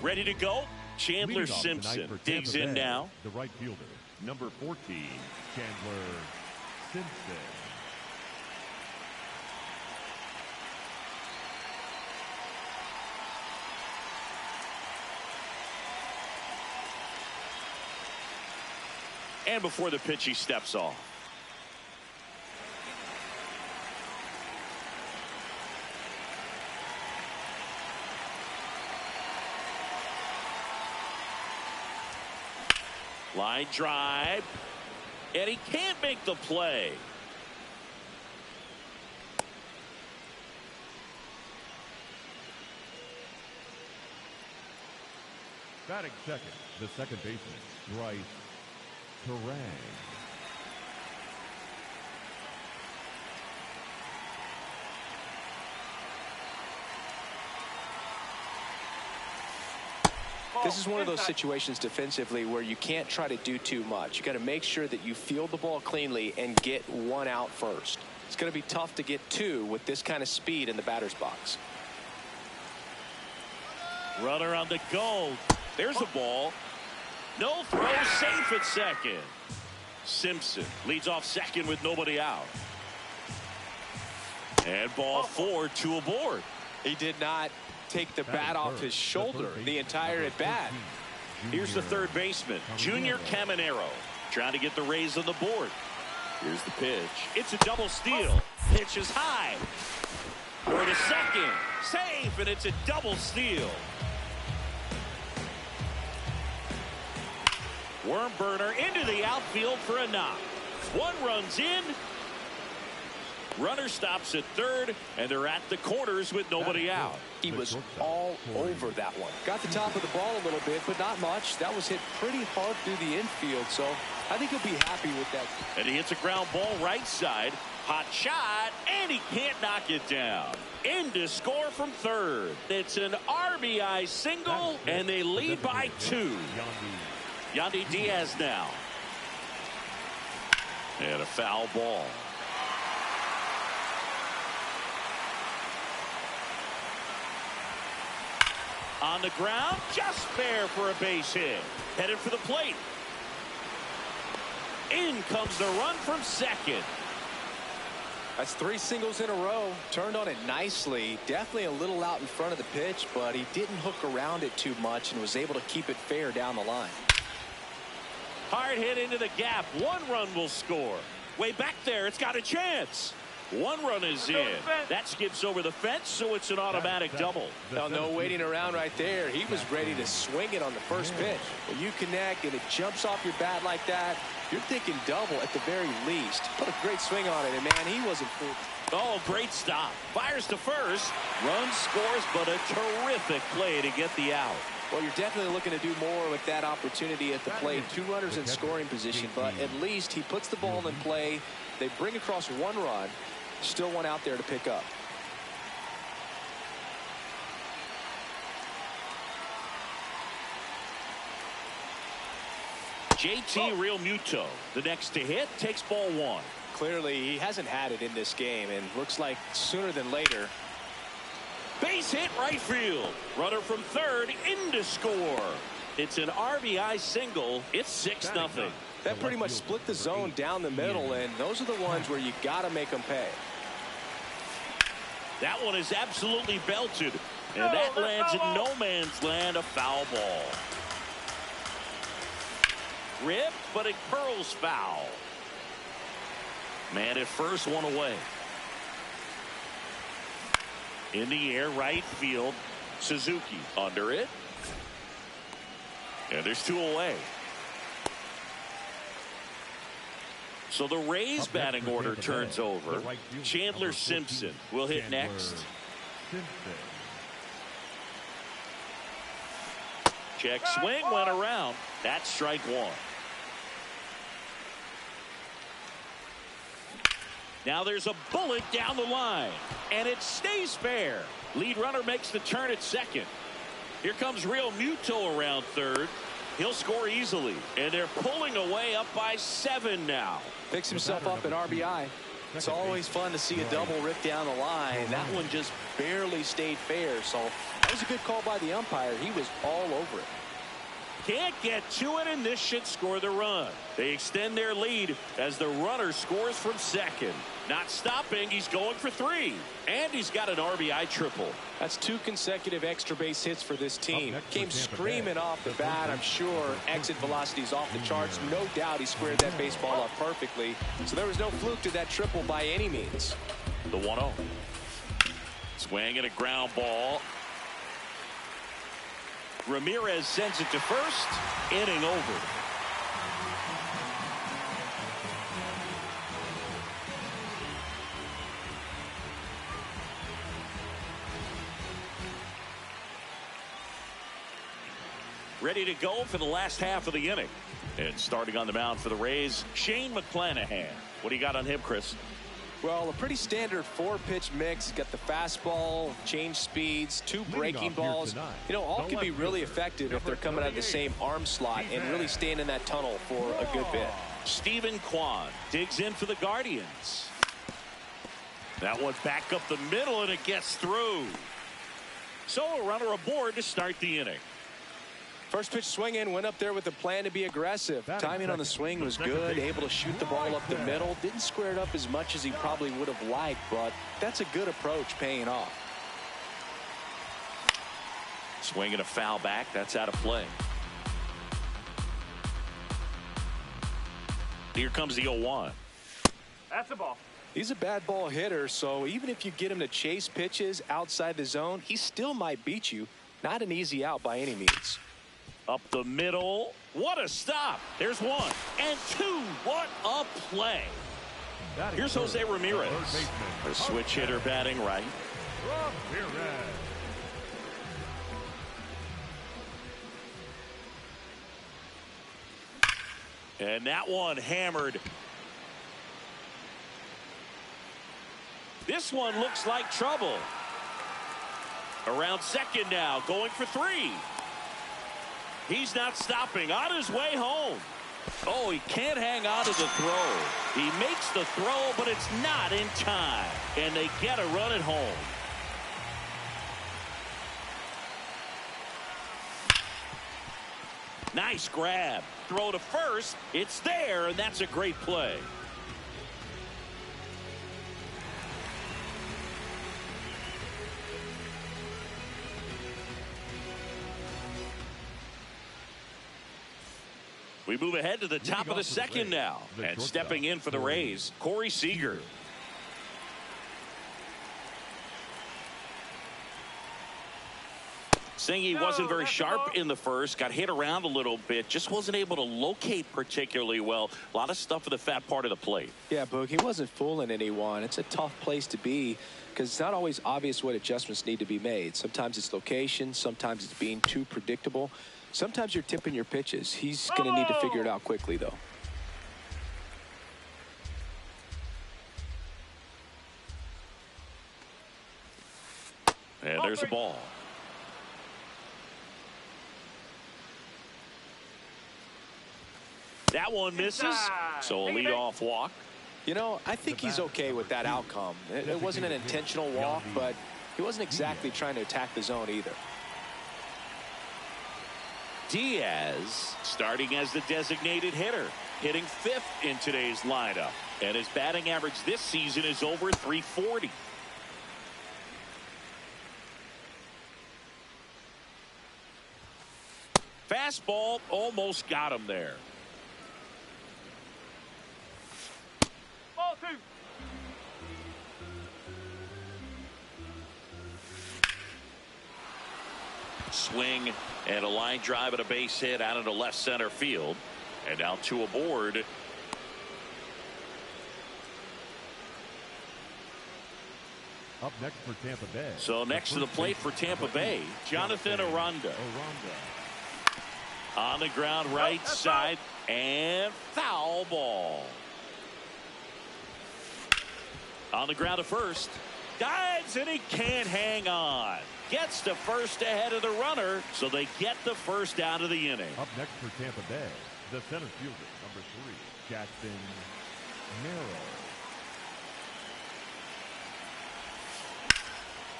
Ready to go? Chandler Simpson digs in now. The right fielder, number 14, Chandler Simpson. And before the pitch, he steps off. Line drive, and he can't make the play. Batting second, the second baseman, Bryce Terang. This is one of those situations defensively where you can't try to do too much. You got to make sure that you field the ball cleanly and get one out first. It's going to be tough to get two with this kind of speed in the batter's box. Runner on the go. There's a ball. No throw, safe at second. Simpson leads off second with nobody out. And ball 4, 2 aboard. He did not take the bat off his shoulder the entire at bat. Here's the third baseman, Junior Caminero, trying to get the Rays on the board. Here's the pitch. It's a double steal. Pitch is high. Throw to second. Safe, and it's a double steal. Worm burner into the outfield for a knock. One runs in. Runner stops at third, and they're at the corners with nobody out. He was all over that one. Got the top of the ball a little bit, but not much. That was hit pretty hard through the infield, so I think he'll be happy with that. And he hits a ground ball right side. Hot shot, and he can't knock it down. In to score from third. It's an RBI single, and they lead by 2. Yandy Diaz now. And a foul ball. On the ground, just fair for a base hit. Headed for the plate. In comes the run from second. That's 3 singles in a row. Turned on it nicely. Definitely a little out in front of the pitch, but he didn't hook around it too much and was able to keep it fair down the line. Hard hit into the gap. 1 run will score. Way back there, it's got a chance. 1 run is in. That skips over the fence, so it's an automatic double. Now, no waiting around right there. He was ready to swing it on the first pitch. When you connect and it jumps off your bat like that, you're thinking double at the very least. Put a great swing on it, and man, he wasn't fooled. Oh, great stop. Fires to first. Run scores, but a terrific play to get the out. Well, you're definitely looking to do more with that opportunity at the plate. 2 runners in scoring position, but at least he puts the ball in play. They bring across 1 run. Still 1 out there to pick up. JT Real Muto, the next to hit, takes ball 1. Clearly, he hasn't had it in this game, and looks like sooner than later. Base hit right field. Runner from third in to score. It's an RBI single. It's 6-0. That pretty much split the zone down the middle, and those are the ones where you got to make them pay. That one is absolutely belted, and that lands in no man's land, a foul ball. Ripped, but it curls foul. Man at first, 1 away. In the air, right field. Suzuki under it. And there's 2 away. So the Rays batting order turns over. Chandler Simpson will hit next. Check swing, went around. That's strike 1. Now there's a bullet down the line, and it stays fair. Lead runner makes the turn at second. Here comes Real Muto around third. He'll score easily, and they're pulling away up by 7 now. Picks himself up an RBI. It's always fun to see a double rip down the line. That one just barely stayed fair. So that was a good call by the umpire. He was all over it. Can't get to it, and this should score the run. They extend their lead as the runner scores from second. Not stopping, he's going for 3. And he's got an RBI triple. That's 2 consecutive extra base hits for this team. Came screaming off the bat, I'm sure. Exit velocity's off the charts. No doubt he squared that baseball up perfectly. So there was no fluke to that triple by any means. The 1-0. Swing and a ground ball. Ramirez sends it to first. Inning over. Ready to go for the last half of the inning. And starting on the mound for the Rays, Shane McClanahan. What do you got on him, Chris? Well, a pretty standard 4-pitch mix. Got the fastball, change speeds, 2 breaking balls. You know, all can be really effective if they're coming out of the same arm slot and really staying in that tunnel for a good bit. Stephen Kwan digs in for the Guardians. That one back up the middle, and it gets through. So a runner aboard to start the inning. First pitch swing in, went up there with a plan to be aggressive. Timing on the swing was good, able to shoot the ball up the middle. Didn't square it up as much as he probably would have liked, but that's a good approach paying off. Swing and a foul back. That's out of play. Here comes the 0-1. That's a ball. He's a bad ball hitter, so even if you get him to chase pitches outside the zone, he still might beat you. Not an easy out by any means. Up the middle. What a stop. There's 1 and 2. What a play. Here's Jose Ramirez. The switch hitter batting right. And that one hammered. This one looks like trouble. Around second now, going for 3. He's not stopping. On his way home. Oh, he can't hang on to the throw. He makes the throw, but it's not in time. And they get a run at home. Nice grab. Throw to first. It's there, and that's a great play. We move ahead to the top of the second now. And stepping in for the Rays, Corey Seager. Singy wasn't very sharp in the first. Got hit around a little bit. Just wasn't able to locate particularly well. A lot of stuff in the fat part of the plate. Yeah, Boog, he wasn't fooling anyone. It's a tough place to be because it's not always obvious what adjustments need to be made. Sometimes it's location. Sometimes it's being too predictable. Sometimes you're tipping your pitches. He's going to need to figure it out quickly, though. And there's a ball. That one misses. So a leadoff walk. You know, I think he's okay with that outcome. It wasn't an intentional walk, but he wasn't exactly trying to attack the zone either. Diaz starting as the designated hitter, hitting 5th in today's lineup, and his batting average this season is over .340. Fastball almost got him there. Ball 2. Swing and a line drive and a base hit out into left center field. And now 2 aboard. Up next for Tampa Bay. So next to the plate for Tampa Bay, Jonathan Aranda. On the ground right side, and foul ball. On the ground to first. Dives, and he can't hang on. Gets to first ahead of the runner, so they get the first out of the inning. Up next for Tampa Bay, the center fielder, number 3, Jackson Merrill.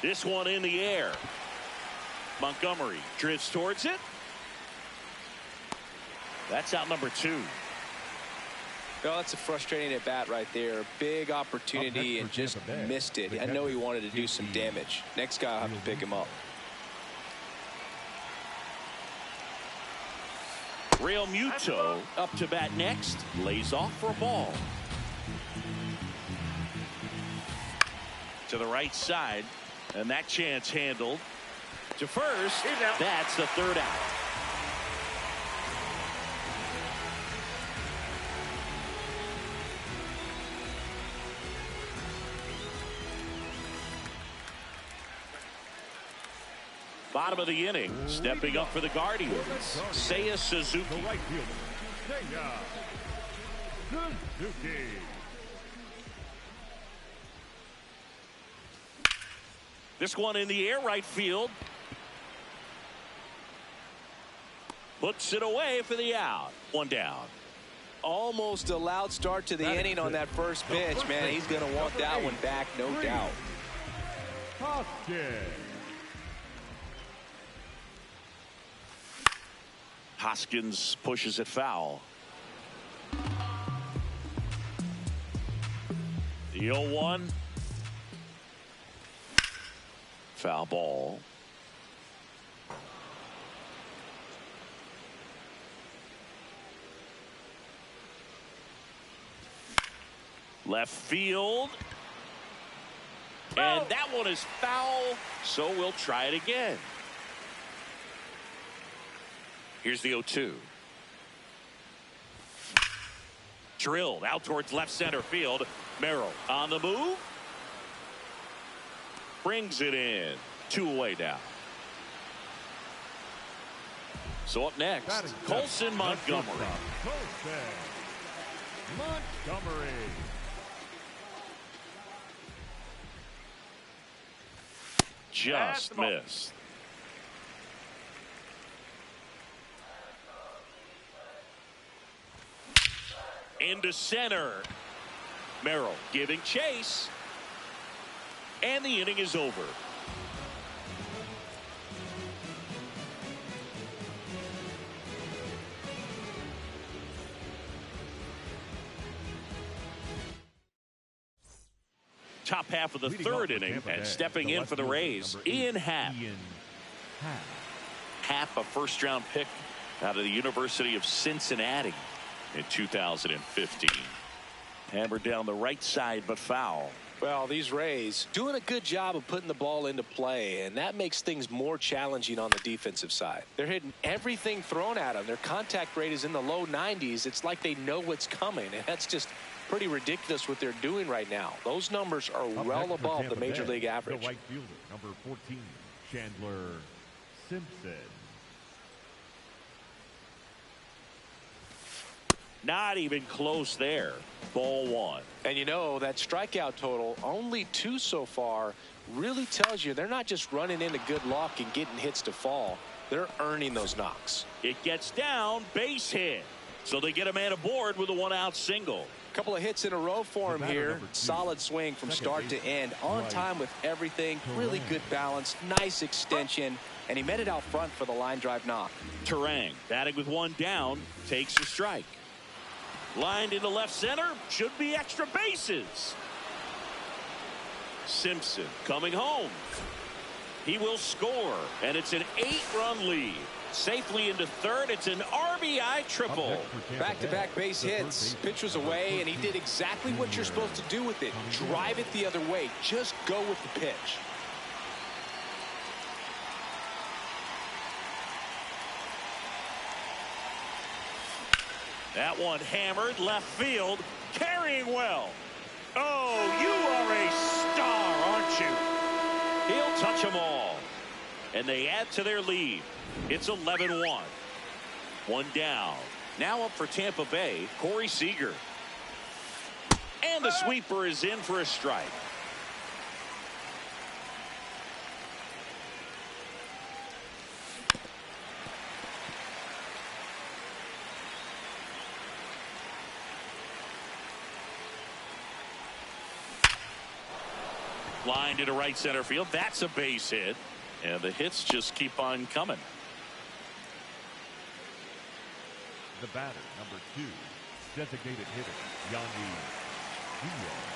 This one in the air. Montgomery drifts towards it. That's out number 2. Well, that's a frustrating at bat right there. Big opportunity and just missed it. I know he wanted to do some damage. Next guy will have to pick him up. Real Muto up to bat next. Lays off for a ball. To the right side. And that chance handled. To first. That's the 3rd out. Bottom of the inning, stepping up for the Guardians, Seiya Suzuki. The right fielder, Seiya Suzuki. This one in the air, right field. Puts it away for the out. 1 down. Almost a loud start to the inning on that first pitch, man. He's going to want that one back, no doubt. Hoskins pushes it foul. The 0-1. Foul ball. Left field. And that one is foul, so we'll try it again. Here's the 0-2. Drilled out towards left center field. Merrill on the move. Brings it in. 2 away now. So up next, Colson Montgomery. Montgomery. Just missed. Into center. Merrill giving chase. And the inning is over. Top half of the 3rd inning, and stepping in for the Rays, Ian Happ. Happ, a first-round pick out of the University of Cincinnati in 2015. Hammered down the right side, but foul. Well, these Rays doing a good job of putting the ball into play, and that makes things more challenging on the defensive side. They're hitting everything thrown at them. Their contact rate is in the low 90s. It's like they know what's coming, and that's just pretty ridiculous what they're doing right now. Those numbers are well above the major league average. The right fielder, number 14, Chandler Simpson. Not even close there. Ball 1. And you know, that strikeout total, only 2 so far, really tells you they're not just running into good luck and getting hits to fall. They're earning those knocks. It gets down, base hit. So they get a man aboard with a 1-out single. Couple of hits in a row for him here. Solid swing from start to end. On time with everything. Really good balance. Nice extension. And he met it out front for the line drive knock. Terang batting with 1 down. Takes a strike. Lined into left center. Should be extra bases. Simpson coming home. He will score. And it's an 8-run lead. Safely into 3rd. It's an RBI triple. Back-to-back base hits. Pitch was away, and he did exactly what you're supposed to do with it. Drive it the other way. Just go with the pitch. That one hammered left field. Carrying well. Oh, you are a star, aren't you? He'll touch them all. And they add to their lead. It's 11-1. 1 down. Now up for Tampa Bay, Corey Seager. And the sweeper is in for a strike. Line to right center field. That's a base hit. And the hits just keep on coming. The batter, number 2, designated hitter, Yandy Diaz.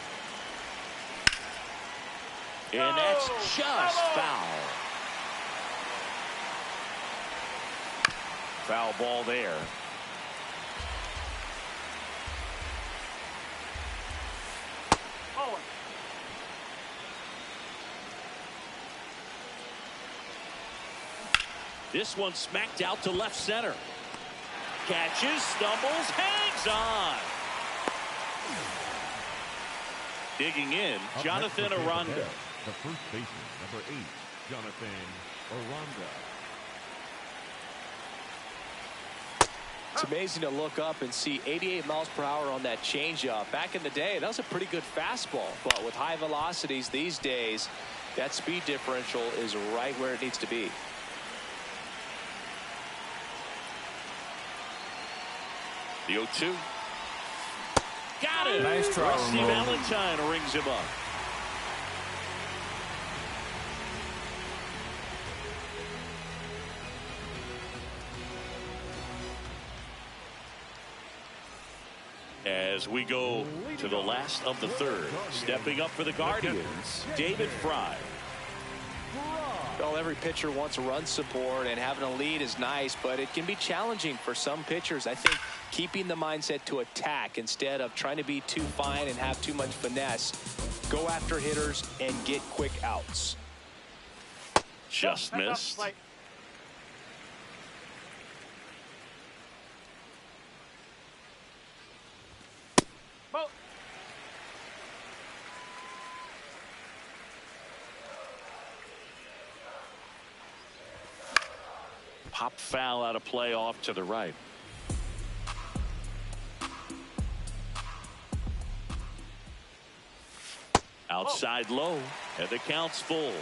And that's just foul. Foul ball there. Oh. This one smacked out to left center. Catches, stumbles, hangs on. Digging in, Jonathan Aranda. The first baseman, number 8, Jonathan Aranda. It's amazing to look up and see 88 miles per hour on that changeup. Back in the day, that was a pretty good fastball. But with high velocities these days, that speed differential is right where it needs to be. The 0-2. Got it. Nice try, Rusty Ramon. Valentine rings him up. As we go to the last of the third, stepping up for the Guardians, David Fry. Well, every pitcher wants run support, and having a lead is nice, but it can be challenging for some pitchers. I think keeping the mindset to attack instead of trying to be too fine and have too much finesse. Go after hitters and get quick outs. Just missed. Pop foul out of play off to the right. Outside low, and the count's full.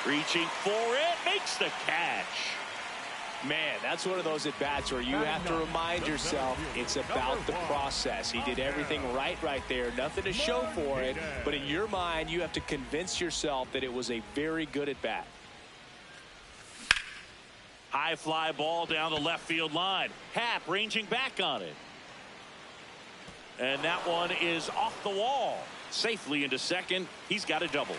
Reaching for it, makes the catch. Man, that's one of those at-bats where you have to remind yourself it's about the process. He did everything right there. Nothing to show for it, but in your mind, you have to convince yourself that it was a very good at-bat. High fly ball down the left field line. Happ ranging back on it. And that one is off the wall. Safely into second. He's got a double.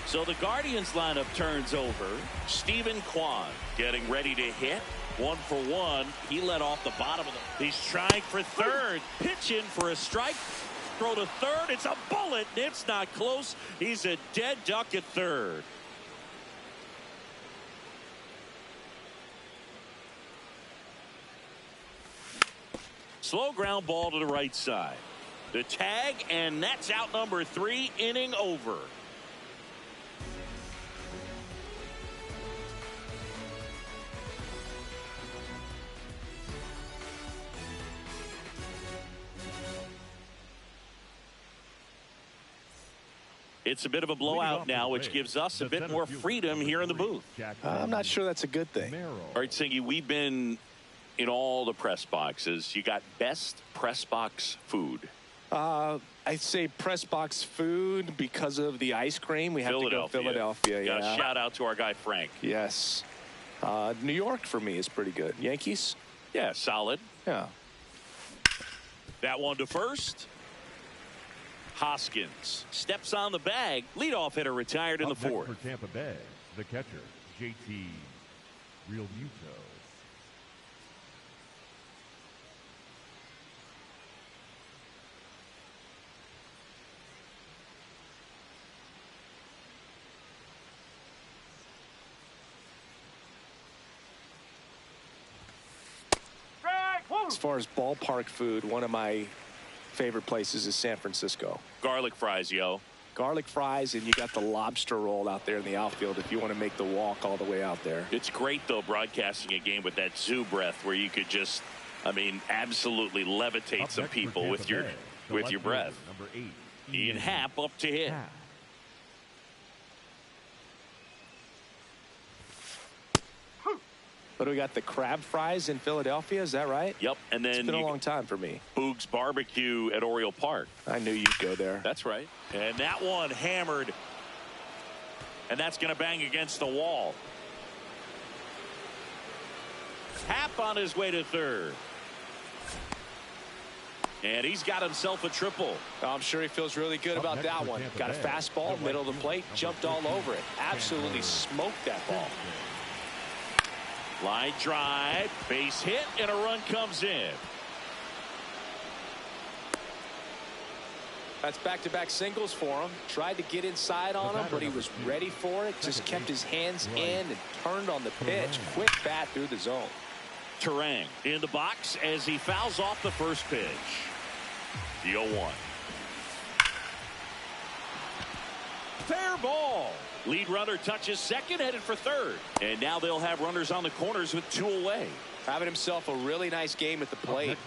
So the Guardians lineup turns over. Stephen Kwan getting ready to hit. 1 for 1. He led off the bottom of the. He's trying for third. Pitch in for a strike. Throw to third. It's a bullet. It's not close. He's a dead duck at third. Slow ground ball to the right side. The tag, and that's out number 3. Inning over. It's a bit of a blowout now, which gives us a bit more freedom here in the booth. I'm not sure that's a good thing. All right, Singy, we've been in all the press boxes. You got best press box food. I'd say press box food because of the ice cream. We have to go Philadelphia. Got Yeah. a shout out to our guy Frank. Yes. New York for me is pretty good. Yankees? Yeah, solid. Yeah. That one to first. Hoskins steps on the bag. Leadoff hitter retired in the fourth. For Tampa Bay, the catcher, JT Realmuto. As far as ballpark food, one of my favorite places is San Francisco. Garlic fries, yo. Garlic fries, and you got the lobster roll out there in the outfield if you want to make the walk all the way out there. It's great, though, broadcasting a game with that zoo breath where you could just, I mean, absolutely levitate some people with your breath. Number 8, Ian Happ up to hit. But we got the crab fries in Philadelphia, is that right? Yep, and then it's been a long time for me. Boog's Barbecue at Oriole Park. I knew you'd go there. That's right. And that one hammered. And that's going to bang against the wall. Happ on his way to third. And he's got himself a triple. I'm sure he feels really good about that one. Got a fastball, middle of the plate, jumped all over it. Absolutely smoked that ball. Line drive, base hit, and a run comes in. That's back-to-back singles for him. Tried to get inside on him, but he was ready for it. Just kept his hands in and turned on the pitch. Quick bat through the zone. Turang in the box as he fouls off the first pitch. The 0-1. Fair ball. Lead runner touches second, headed for third. And now they'll have runners on the corners with 2 away. Having himself a really nice game at the plate.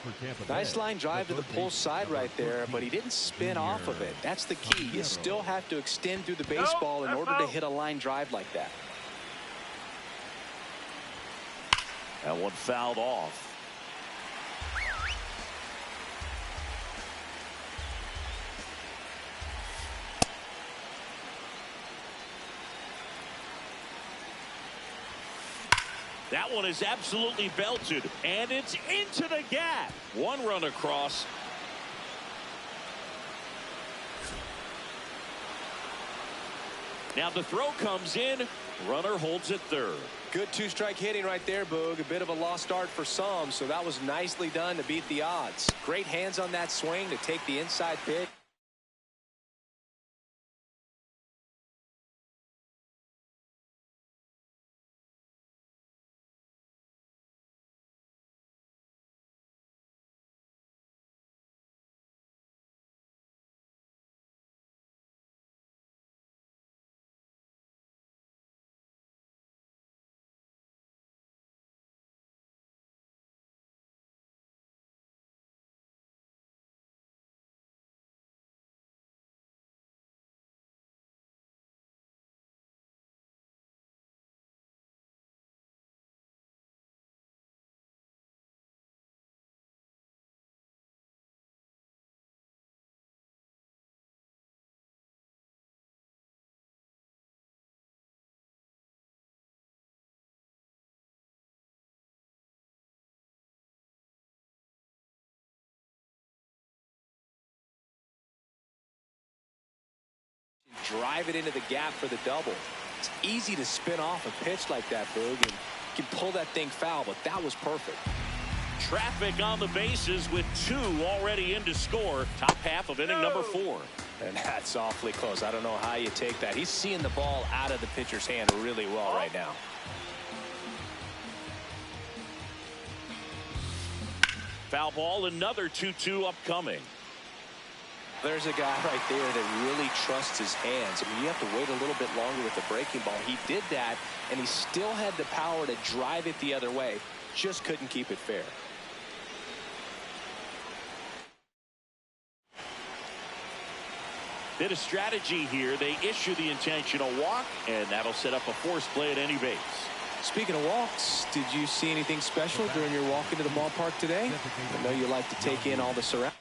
Nice line drive to the pull side right there, but he didn't spin off of it. That's the key. You still have to extend through the baseball in order to hit a line drive like that. That one fouled off. That one is absolutely belted, and it's into the gap. One run across. Now the throw comes in. Runner holds it third. Good two-strike hitting right there, Boog. A bit of a lost art for some, so that was nicely done to beat the odds. Great hands on that swing to take the inside pitch. Drive it into the gap for the double. It's easy to spin off a pitch like that, Boog, and you can pull that thing foul, but that was perfect. Traffic on the bases with 2 already in to score. Top half of inning number 4. And that's awfully close. I don't know how you take that. He's seeing the ball out of the pitcher's hand really well right now. Foul ball, another 2-2 upcoming. There's a guy right there that really trusts his hands. I mean, you have to wait a little bit longer with the breaking ball. He did that, and he still had the power to drive it the other way. Just couldn't keep it fair. Bit of strategy here. They issue the intentional walk, and that'll set up a force play at any base. Speaking of walks, did you see anything special during your walk into the ballpark today? I know you like to take in all the surroundings.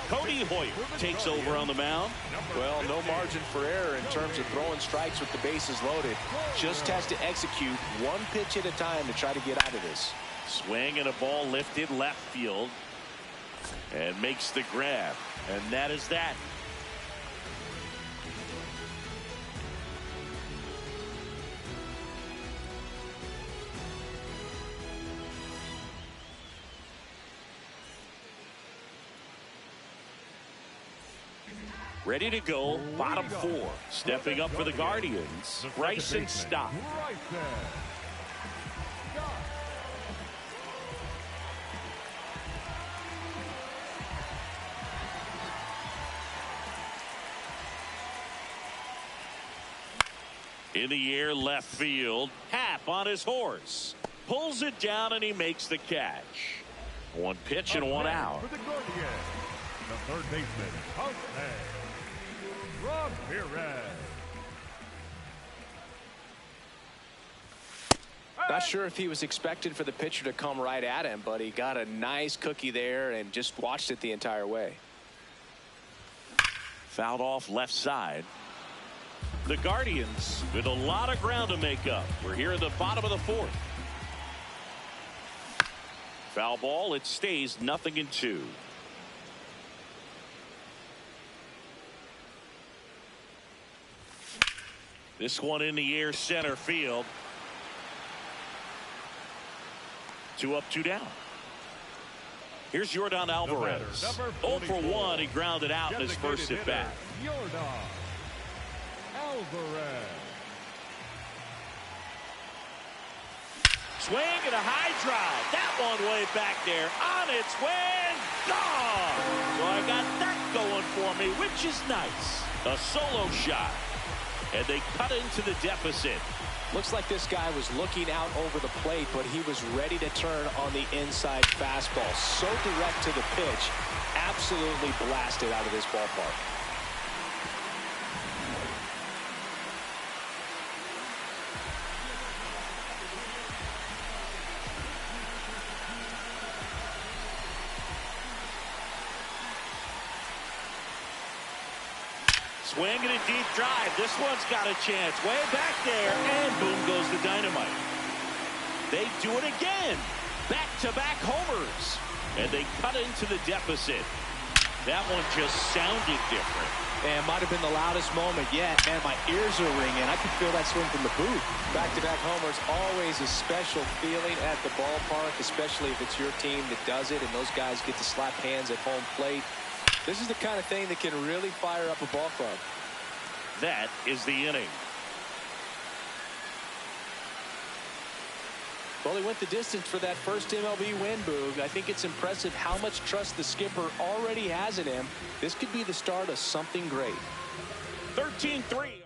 Cody Hoyer takes over on the mound. Well, no margin for error in terms of throwing strikes with the bases loaded. Just has to execute one pitch at a time to try to get out of this. Swing and a ball lifted left field. And makes the grab. And that is that. Ready to go, bottom 4. Stepping up for the Guardians, Bryson Stott. In the air, left field. Happ on his horse. pulls it down, and he makes the catch. One pitch and one out. For the Guardians, the third baseman, Ramirez. Not sure if he was expected for the pitcher to come right at him, but he got a nice cookie there and just watched it the entire way. Fouled off left side. The Guardians with a lot of ground to make up. We're here at the bottom of the fourth. Foul ball. It stays 0-2. This one in the air, center field. 2 up, 2 down. Here's Yordan Alvarez. 0 for 1. He grounded out in his first at bat. Yordan Alvarez. Swing and a high drive. That one way back there. On its way. Gone. So I got that going for me, which is nice. A solo shot. And they cut into the deficit. Looks like this guy was looking out over the plate, but he was ready to turn on the inside fastball. So direct to the pitch. Absolutely blasted out of this ballpark. Swing and a deep drive. This one's got a chance. Way back there. And boom goes the dynamite. They do it again. Back-to-back homers. And they cut into the deficit. That one just sounded different. And might have been the loudest moment yet. Man, my ears are ringing. I can feel that swing from the booth. Back-to-back homers, always a special feeling at the ballpark, especially if it's your team that does it and those guys get to slap hands at home plate. This is the kind of thing that can really fire up a ball club. That is the inning. Well, he went the distance for that first MLB win, Boog. I think it's impressive how much trust the skipper already has in him. This could be the start of something great. 13-3.